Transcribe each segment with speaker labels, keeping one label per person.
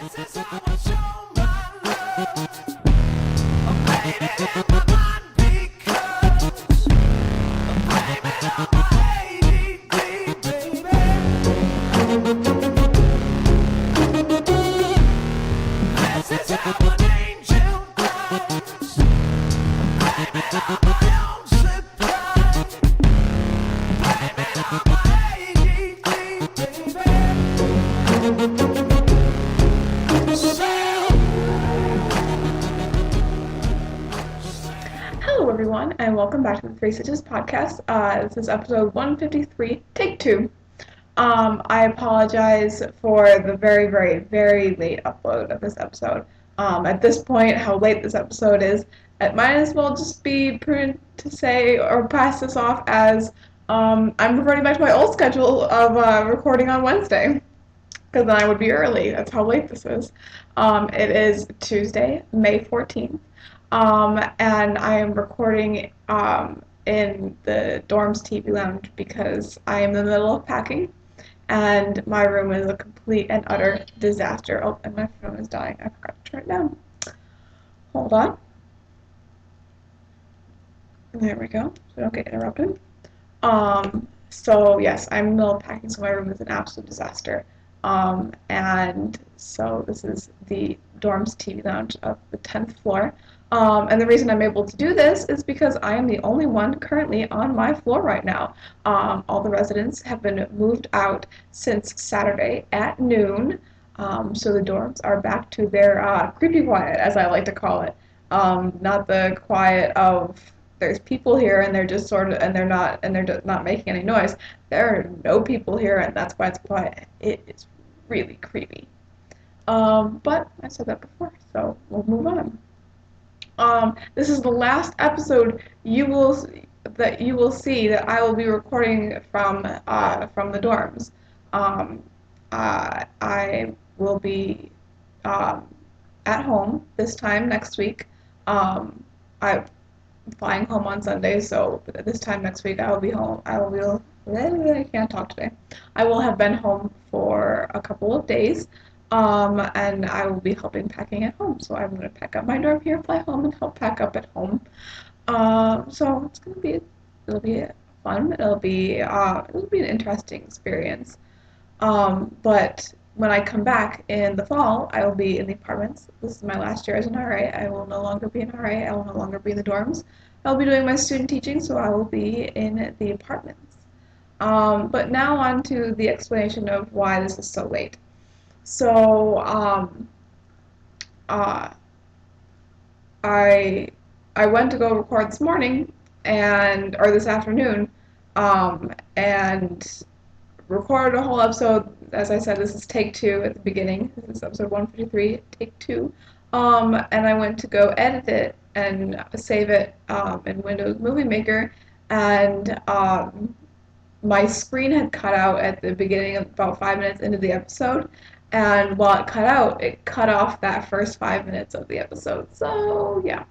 Speaker 1: This is how I show my love. I'm playing it in my mind because I'm blaming it on my ADD, baby. This is how an angel does. I'm blaming it on my own surprise. Blaming it on my ADD, baby.
Speaker 2: Hello, everyone, and welcome back to the Three Stitches podcast. This is episode 153, take two. I apologize for the very, very, very late upload of this episode. At this point, how late this episode is, it might as well just be prudent to say or pass this off as I'm reverting back to my old schedule of recording on Wednesday, because then I would be early. That's how late this is. It is Tuesday, May 14th. And I am recording in the dorm's TV lounge because I am in the middle of packing and my room is a complete and utter disaster. Oh, and my phone is dying. I forgot to turn it down. Hold on. There we go. So I don't get interrupted. So yes, I'm in the middle of packing, so my room is an absolute disaster. And so this is the dorm's TV lounge of the 10th floor. And the reason I'm able to do this is because I am the only one currently on my floor right now. All the residents have been moved out since Saturday at noon. So the dorms are back to their creepy quiet, as I like to call it. Not the quiet of there's people here and they're just sort of they're just not making any noise. There are no people here and that's why it's quiet. It is really creepy. But I said that before, so we'll move on. This is the last episode you will see that I will be recording from the dorms. I will be at home this time next week. I'm flying home on Sunday, so this time next week I will be home. I can't talk today. I will have been home for a couple of days. And I will be helping packing at home. So I'm going to pack up my dorm here, fly home, and help pack up at home. So it's going to be, it'll be fun. It'll be an interesting experience. But when I come back in the fall, I will be in the apartments. This is my last year as an RA. I will no longer be an RA. I will no longer be in the dorms. I will be doing my student teaching, so I will be in the apartments. But now on to the explanation of why this is so late. So I went to go record this morning or this afternoon, and recorded a whole episode. As I said, this is take two at the beginning. This is episode 153, take two. And I went to go edit it and save it in Windows Movie Maker, and my screen had cut out at the beginning of about 5 minutes into the episode. And while it cut out, it cut off that first 5 minutes of the episode. So, yeah.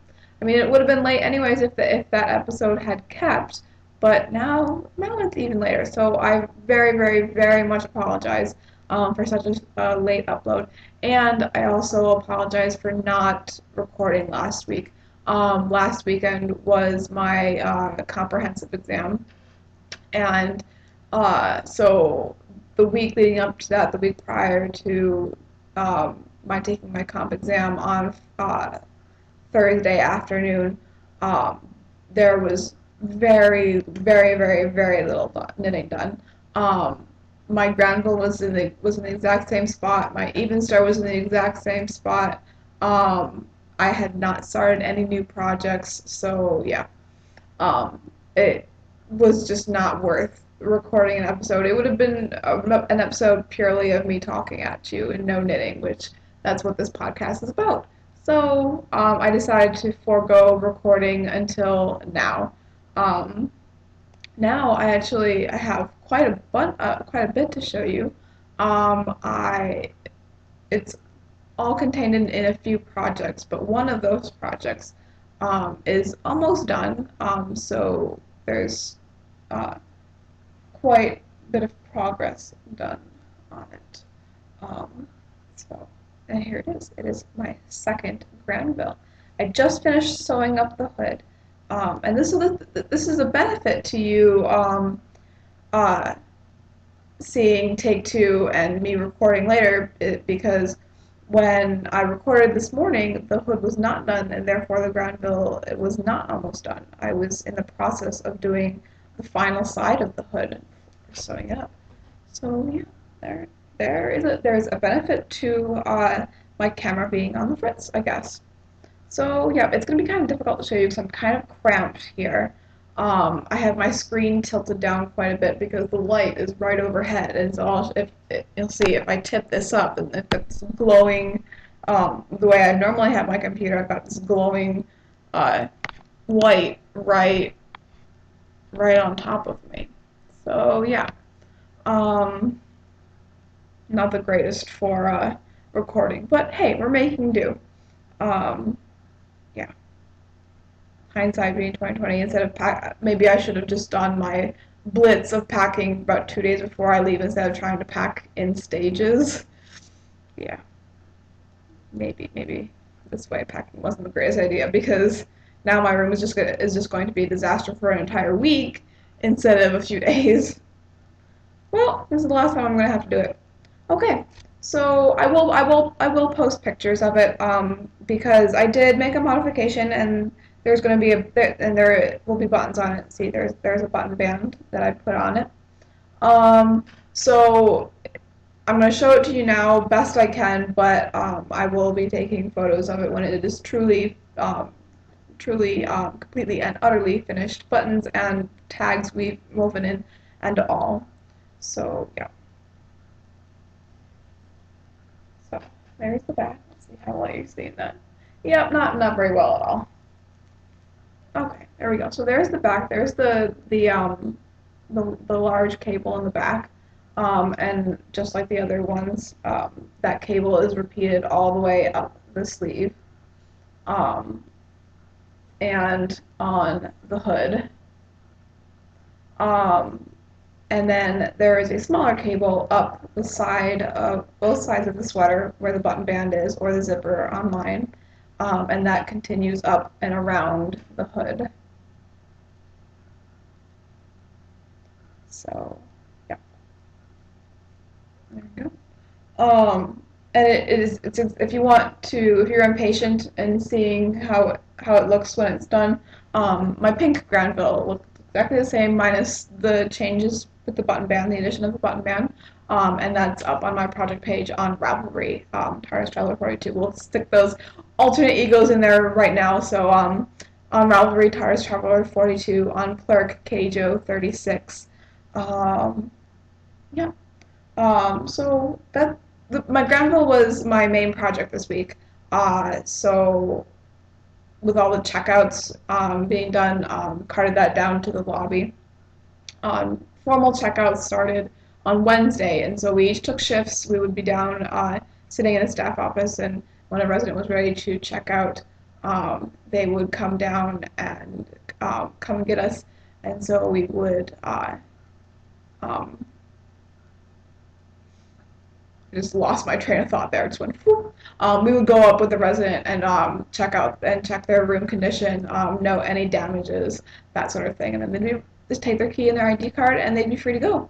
Speaker 2: I mean, it would have been late anyways if that episode had kept, but now it's even later. So I very, very, very much apologize for such a late upload. And I also apologize for not recording last week. Last weekend was my comprehensive exam. And so the week leading up to that, the week prior to my taking my comp exam on Thursday afternoon, there was very, very, very, very little knitting done. My Granville was in the exact same spot. My Evenstar was in the exact same spot. I had not started any new projects, so yeah, it was just not worth recording an episode. It would have been an episode purely of me talking at you and no knitting, which that's what this podcast is about. So I decided to forego recording until now. Now I have quite a bit to show you. It's all contained in a few projects, but one of those projects is almost done. So there's quite a bit of progress done on it. So and here it is. It is my second Granville. I just finished sewing up the hood, and this is a benefit to you uh, seeing take two and me recording later because when I recorded this morning, the hood was not done, and therefore the Granville it was not almost done. I was in the process of doing the final side of the hood and sewing it up. So yeah, there's a benefit to my camera being on the fritz, I guess. So yeah, it's gonna be kind of difficult to show you because I'm kind of cramped here. I have my screen tilted down quite a bit because the light is right overhead, and so you'll see if I tip this up and if it's glowing the way I normally have my computer, I've got this glowing light right on top of me. So yeah, not the greatest for recording, but hey, we're making do. Um, yeah. Hindsight being 2020, instead of maybe I should have just done my blitz of packing about 2 days before I leave instead of trying to pack in stages. Yeah, maybe this way packing wasn't the greatest idea because now my room is just going to be a disaster for an entire week instead of a few days. Well, this is the last time I'm gonna have to do it. Okay, so I will post pictures of it because I did make a modification and there's going to be and there will be buttons on it. See, there's a button band that I put on it. So I'm going to show it to you now best I can, but I will be taking photos of it when it is truly completely and utterly finished, buttons and tags we've woven in and all. So yeah. So there's the back. Let's see how well you're seeing that. Yep, not very well at all. Okay, there we go. So there's the back. There's the large cable in the back, and just like the other ones, that cable is repeated all the way up the sleeve, and on the hood. And then there is a smaller cable up the side of both sides of the sweater where the button band is, or the zipper on mine, and that continues up and around the hood. So, yeah, there you go. And it's if you want to, if you're impatient in seeing how it looks when it's done, my pink Granville looked exactly the same minus the changes with the button band, the addition of the button band, and that's up on my project page on Ravelry, TARDIS Traveler 42. We'll stick those alternate egos in there right now. So on Ravelry, TARDIS Traveler 42, on Plurk, Katie Jo 36. Yeah. So my Granville was my main project this week. So with all the checkouts being done, carted that down to the lobby. Formal checkouts started on Wednesday, and so we each took shifts. We would be down sitting in the staff office, and when a resident was ready to check out, they would come down and come and get us, and so we would I just lost my train of thought there. It just went whoop. We would go up with the resident and check their room condition, note any damages, that sort of thing, and then they'd just take their key and their ID card and they'd be free to go.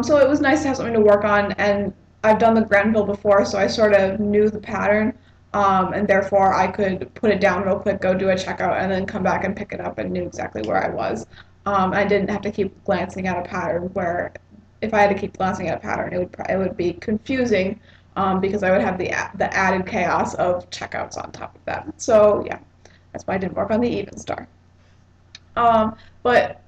Speaker 2: So it was nice to have something to work on, and I've done the Granville before, so I sort of knew the pattern, and therefore I could put it down real quick, go do a checkout, and then come back and pick it up and knew exactly where I was. I didn't have to keep glancing at a pattern where if I had to keep glancing at a pattern, it would be confusing because I would have the added chaos of checkouts on top of that. So yeah, that's why I didn't work on the Even Star. But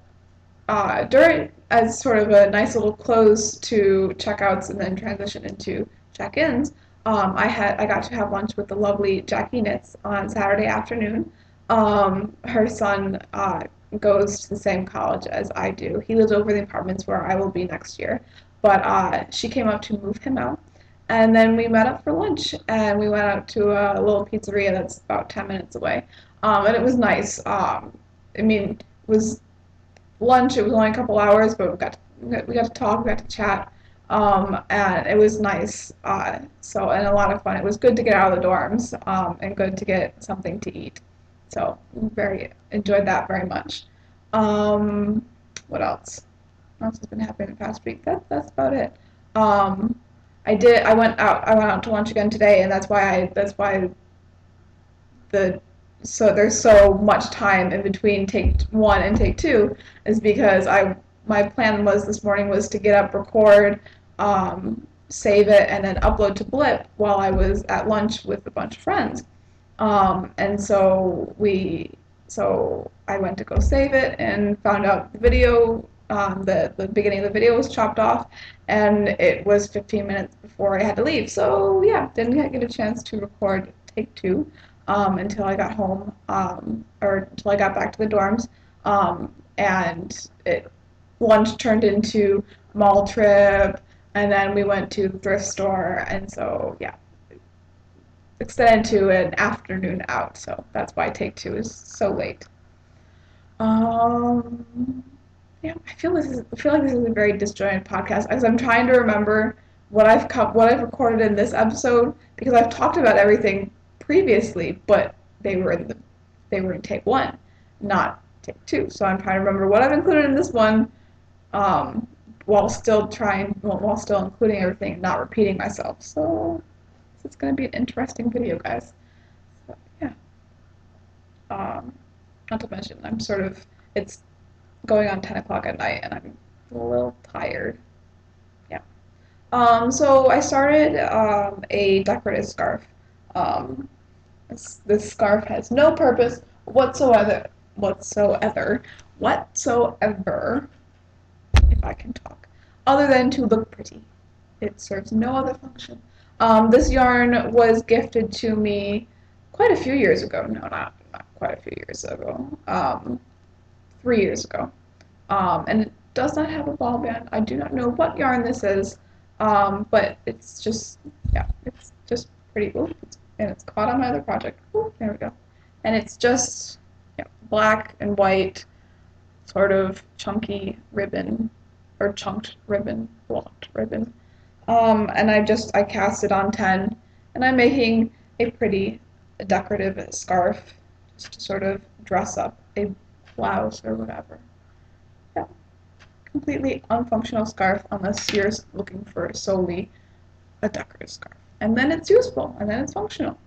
Speaker 2: during as sort of a nice little close to checkouts and then transition into check-ins, I got to have lunch with the lovely Jackie Nitz on Saturday afternoon. Her son goes to the same college as I do. He lives over the apartments where I will be next year, but she came up to move him out, and then we met up for lunch, and we went out to a little pizzeria that's about 10 minutes away, and it was nice. I mean, it was lunch. It was only a couple hours, but we got to talk, we got to chat. And it was nice. And a lot of fun. It was good to get out of the dorms, and good to get something to eat. So very enjoyed that very much. What else? What else has been happening the past week? That's about it. Um, I went out. I went out to lunch again today, and that's why the so there's so much time in between take one and take two is because I my plan was this morning was to get up, record, save it, and then upload to Blip while I was at lunch with a bunch of friends. And so I went to go save it and found out the video, the beginning of the video was chopped off, and it was 15 minutes before I had to leave. So yeah, didn't get a chance to record take two, until I got home, or until I got back to the dorms, and lunch turned into mall trip, and then we went to the thrift store, and so yeah, extended to an afternoon out, so that's why take two is so late. Um, yeah, I feel like this is a very disjointed podcast as I'm trying to remember what I've recorded in this episode because I've talked about everything previously, but they were in the they were in take one, not take two. So I'm trying to remember what I've included in this one, um, while still including everything, and not repeating myself. So it's going to be an interesting video, guys. So, yeah. Um, Not to mention, it's going on 10 o'clock at night, and I'm a little tired. Yeah. So I started a decorative scarf. Um, this scarf has no purpose whatsoever, if I can talk, other than to look pretty. It serves no other function. This yarn was gifted to me quite a few years ago. No, not quite a few years ago. 3 years ago. And it does not have a ball band. I do not know what yarn this is, but it's just pretty. Ooh, and it's caught on my other project. Ooh, there we go. And it's just black and white, sort of chunky ribbon, or chunked ribbon, blocked ribbon. And I cast it on 10, and I'm making a pretty decorative scarf just to sort of dress up a blouse or whatever. Yeah, completely unfunctional scarf unless you're looking for solely a decorative scarf. And then it's useful, and then it's functional.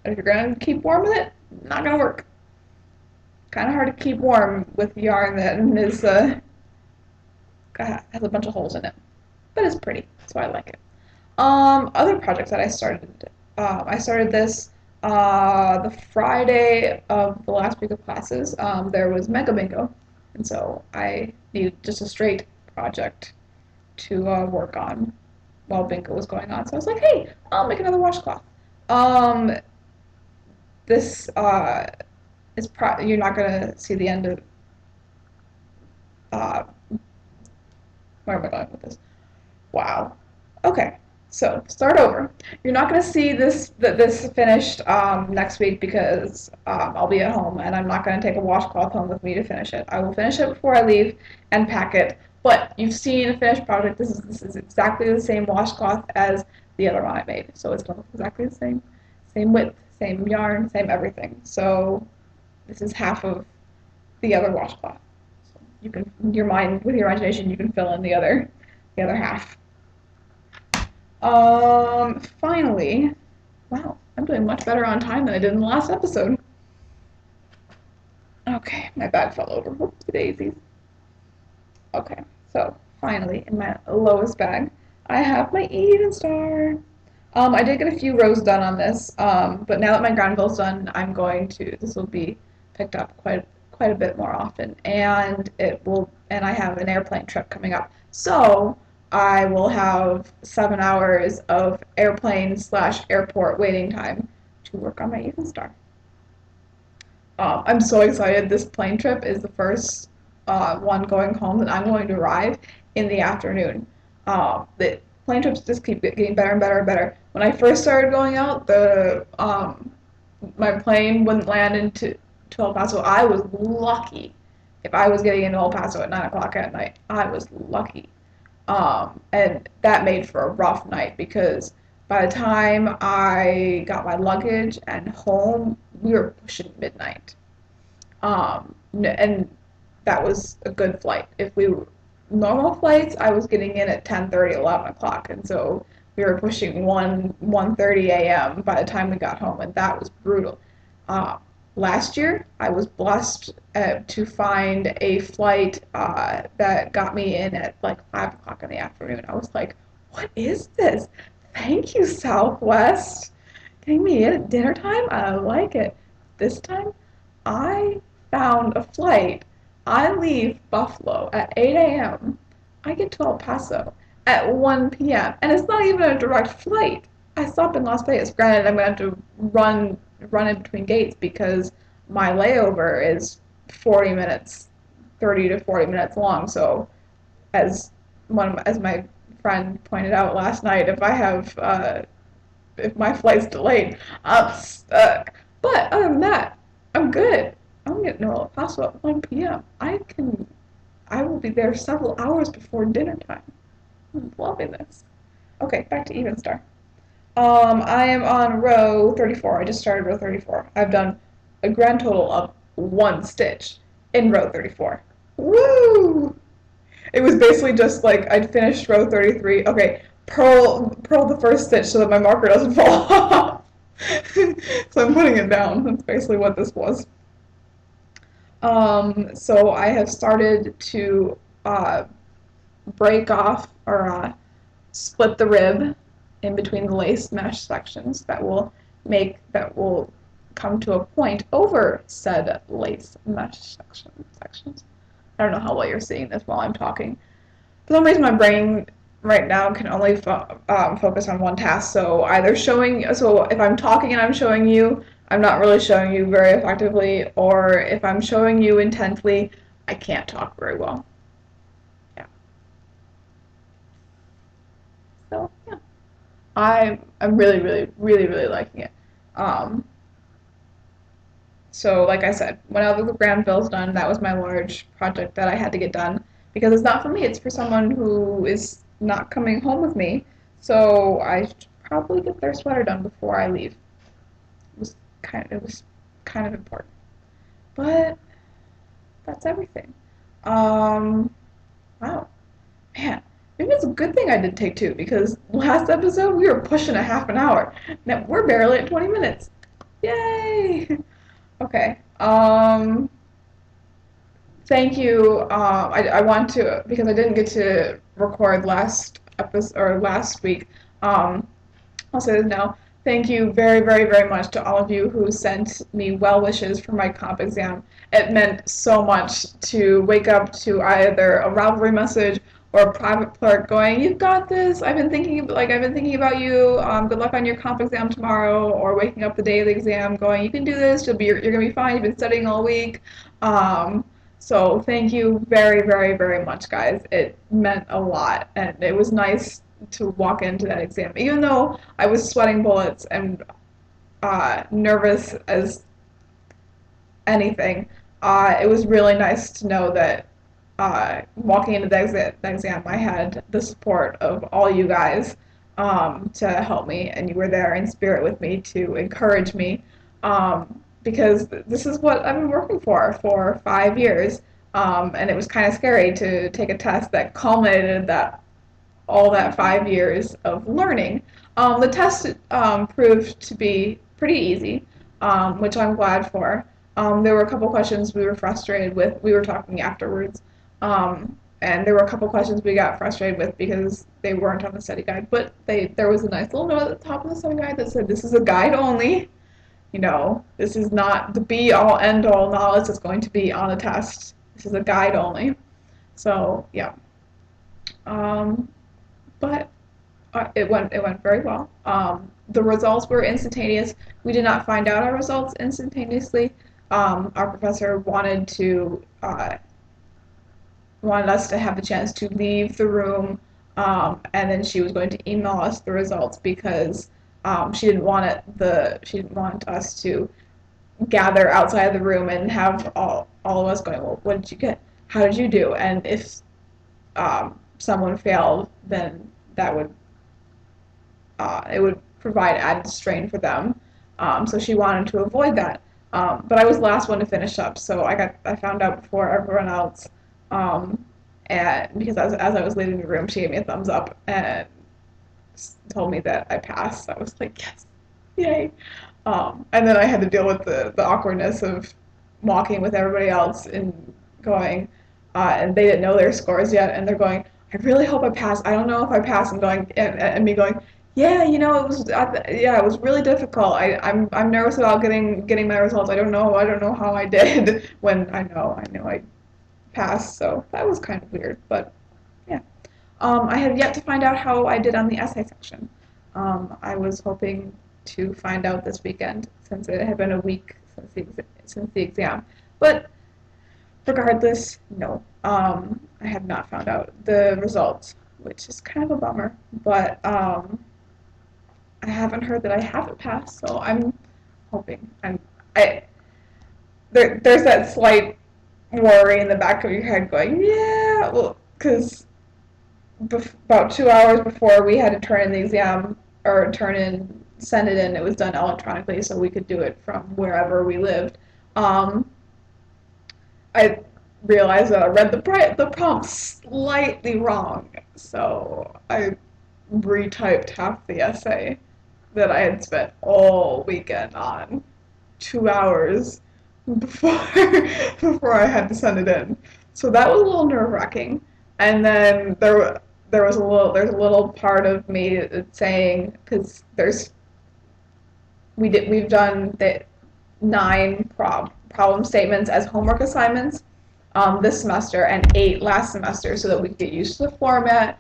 Speaker 2: But if you're going to keep warm with it, not going to work. Kind of hard to keep warm with yarn that has a bunch of holes in it. But it's pretty, so I like it. Other projects that I started this the Friday of the last week of classes. There was Mega Bingo, and so I needed just a straight project to work on while Bingo was going on. So I was like, hey, I'll make another washcloth. This you're not gonna see the end of uh, where am I going with this? Wow. Okay, so start over. You're not going to see this finished next week because I'll be at home and I'm not going to take a washcloth home with me to finish it. I will finish it before I leave and pack it. But you've seen a finished project. This is exactly the same washcloth as the other one I made. So it's going to look exactly the same width, same yarn, same everything. So this is half of the other washcloth. So you can, with your imagination, you can fill in the other half. Finally, wow, I'm doing much better on time than I did in the last episode. Okay, my bag fell over. Whoopsie daisies. Okay, so finally, in my lowest bag, I have my Even Star. I did get a few rows done on this, but now that my Granville's done, this will be picked up quite a bit more often, and I have an airplane trip coming up. So I will have 7 hours of airplane/airport waiting time to work on my Even Star. I'm so excited. This plane trip is the first one going home that I'm going to arrive in the afternoon. The plane trips just keep getting better and better and better. When I first started going out, my plane wouldn't land into El Paso. I was lucky if I was getting into El Paso at 9 o'clock at night. I was lucky. And that made for a rough night because by the time I got my luggage and home, we were pushing midnight. And that was a good flight. If we were normal flights, I was getting in at 10:30, 11 o'clock, and so we were pushing 1:30 a.m. by the time we got home, and that was brutal. Uh, Last year, I was blessed to find a flight that got me in at like 5 o'clock in the afternoon. I was like, what is this? Thank you, Southwest. Getting me in at dinner time? I like it. This time, I found a flight. I leave Buffalo at 8 a.m. I get to El Paso at 1 p.m. And it's not even a direct flight. I stop in Las Vegas. Granted, I'm going to have to run in between gates because my layover is 40 minutes, 30 to 40 minutes long. So, as my friend pointed out last night, if my flight's delayed, I'm stuck. But other than that, I'm good. I'm getting to El Paso at 1 p.m. I will be there several hours before dinner time. I'm loving this. Okay, back to Evenstar. I am on row 34. I just started row 34. I've done a grand total of one stitch in row 34. Woo! It was basically just like I'd finished row 33. Okay, purl the first stitch so that my marker doesn't fall off. So I'm putting it down. That's basically what this was. So I have started to break off or split the rib in between the lace mesh sections that will come to a point over said lace mesh sections. I don't know how well you're seeing this while I'm talking. For some reason, my brain right now can only focus on one task. So if I'm talking and I'm showing you, I'm not really showing you very effectively, or if I'm showing you intently, I can't talk very well. Yeah. So yeah, I'm really, really, really, really liking it. Um, So, like I said, whenever the Granville's done, that was my large project that I had to get done because it's not for me, it's for someone who is not coming home with me. So, I should probably get their sweater done before I leave. It was kind of important. But that's everything. Um, wow. Man, maybe it's a good thing I did take two because last episode we were pushing a half an hour. Now we're barely at 20 minutes. Yay! Okay. Thank you. I want to because I didn't get to record last episode or last week. I'll say this now. Thank you very, very, very much to all of you who sent me well wishes for my comp exam. It meant so much to wake up to either a Ravelry message or a private clerk going, "You've got this. I've been thinking about you. Good luck on your comp exam tomorrow." Or waking up the day of the exam going, "You can do this. You're gonna be fine. You've been studying all week." So thank you very, very, very much, guys. It meant a lot, and it was nice to walk into that exam, even though I was sweating bullets and nervous as anything. It was really nice to know that walking into the exam, I had the support of all you guys to help me, and you were there in spirit with me to encourage me because this is what I've been working for 5 years, and it was kind of scary to take a test that culminated all that 5 years of learning. The test proved to be pretty easy, which I'm glad for. There were a couple questions we were frustrated with. We were talking afterwards, and there were a couple questions we got frustrated with because they weren't on the study guide. But there was a nice little note at the top of the study guide that said, "This is a guide only. This is not the be-all, end-all knowledge that's going to be on the test. This is a guide only." So yeah. But it went very well. The results were instantaneous. We did not find out our results instantaneously. Our professor wanted us to have the chance to leave the room, and then she was going to email us the results because she didn't want us to gather outside of the room and have all of us going, "Well, what did you get? How did you do?" And if someone failed, then that would it would provide added strain for them. So she wanted to avoid that. But I was the last one to finish up, so I found out before everyone else. And because as I was leaving the room, she gave me a thumbs up and told me that I passed. So I was like, yes, yay. And then I had to deal with the awkwardness of walking with everybody else and going, and they didn't know their scores yet, and they're going, I really hope I pass. I don't know if I pass. And going, and me going, yeah, it was, yeah, it was really difficult. I'm nervous about getting my results. I don't know how I did when I know I passed. So that was kind of weird, but yeah. I have yet to find out how I did on the essay section. I was hoping to find out this weekend since it had been a week since the exam. But regardless, no, I have not found out the results, which is kind of a bummer. But I haven't heard that I haven't passed, so I'm hoping. I there's that slight worry in the back of your head going, yeah, well, because about 2 hours before we had to turn in the exam or send it in, it was done electronically, so we could do it from wherever we lived. I realized that I read the prompt slightly wrong, so I retyped half the essay that I had spent all weekend on 2 hours before before I had to send it in. So that was a little nerve-wracking. And then there's a little part of me saying, because we've done the 9 problem statements as homework assignments this semester and 8 last semester, so that we could get used to the format,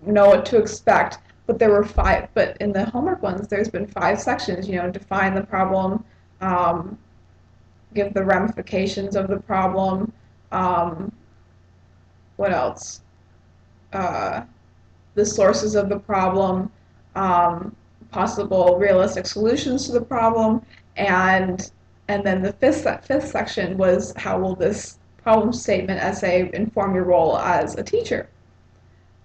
Speaker 2: know what to expect. But there were 5. But in the homework ones, there's been 5 sections. Define the problem, give the ramifications of the problem. What else? The sources of the problem, possible realistic solutions to the problem, and then the fifth section was, how will this problem statement essay inform your role as a teacher?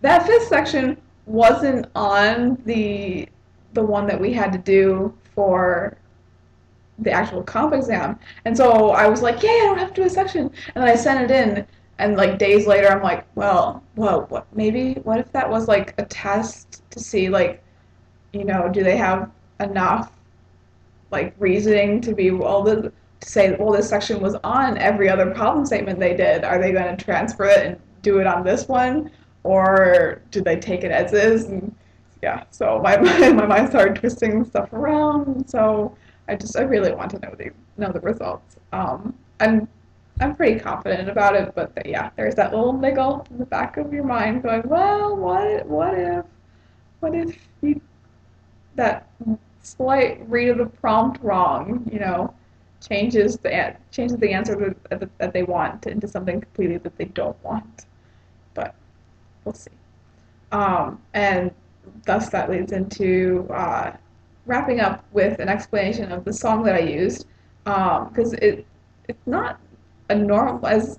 Speaker 2: That 5th section wasn't on the one that we had to do for the actual comp exam, and so I was like, yay, I don't have to do a section. And then I sent it in, and like days later, I'm like, well, what if that was like a test to see, like, do they have enough like reasoning to be to say, well, this section was on every other problem statement they did. Are they going to transfer it and do it on this one, or did they take it as is? And yeah, so my mind started twisting stuff around. So I really want to know the results. I'm pretty confident about it, but yeah, there's that little niggle in the back of your mind going, well, what if you, that slight read of the prompt wrong, changes the answer that they want into something completely that they don't want. But we'll see. And thus that leads into wrapping up with an explanation of the song that I used, because it's not a normal, as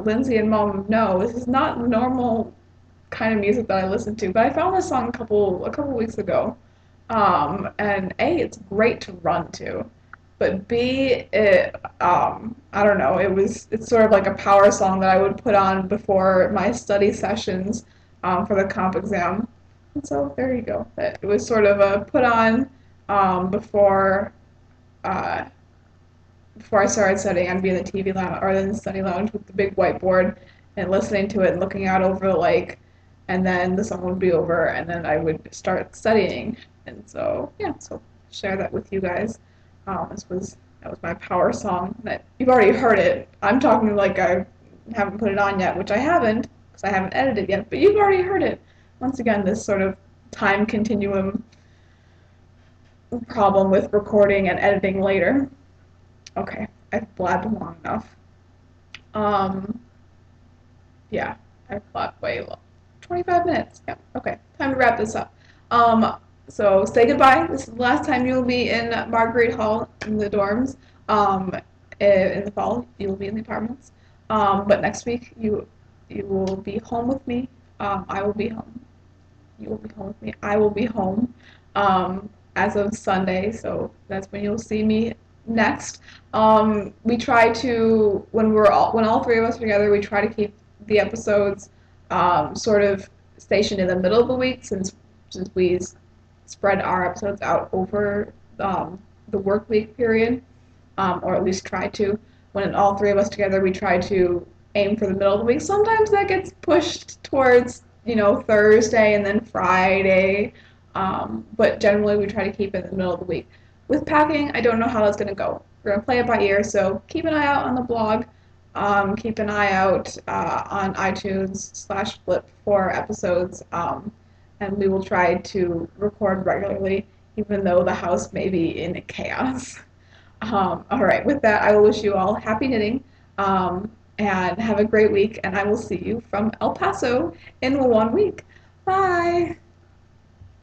Speaker 2: Lindsay and Mom know, this is not normal kind of music that I listen to. But I found this song a couple weeks ago, and A, it's great to run to, but B, I don't know, it's sort of like a power song that I would put on before my study sessions for the comp exam. And so there you go. It was sort of a put on before I started studying. I'd be in the TV lounge or in the study lounge with the big whiteboard and listening to it and looking out over the lake, and then the song would be over, and then I would start studying. And so yeah, so share that with you guys. That was my power song. That you've already heard it. I'm talking like I haven't put it on yet, which I haven't because I haven't edited yet. But you've already heard it. Once again, this sort of time continuum problem with recording and editing later. Okay, I've blabbed long enough. Yeah, I've blabbed way long. 25 minutes. Yeah, okay, time to wrap this up. So say goodbye. This is the last time you will be in Marguerite Hall in the dorms. In the fall, you will be in the apartments. But next week, You will be home with me. I will be home. You will be home with me. I will be home as of Sunday, so that's when you'll see me next. We try to when all three of us are together, we try to keep the episodes sort of stationed in the middle of the week since we spread our episodes out over the work week period, or at least try to. When all three of us together, we try to aim for the middle of the week. Sometimes that gets pushed towards Thursday and then Friday, but generally we try to keep it in the middle of the week. With packing, I don't know how that's going to go. We're going to play it by ear, so keep an eye out on the blog. Keep an eye out on iTunes/Flip for episodes, and we will try to record regularly, even though the house may be in chaos. All right, with that, I will wish you all happy knitting, and have a great week, and I will see you from El Paso in 1 week. Bye!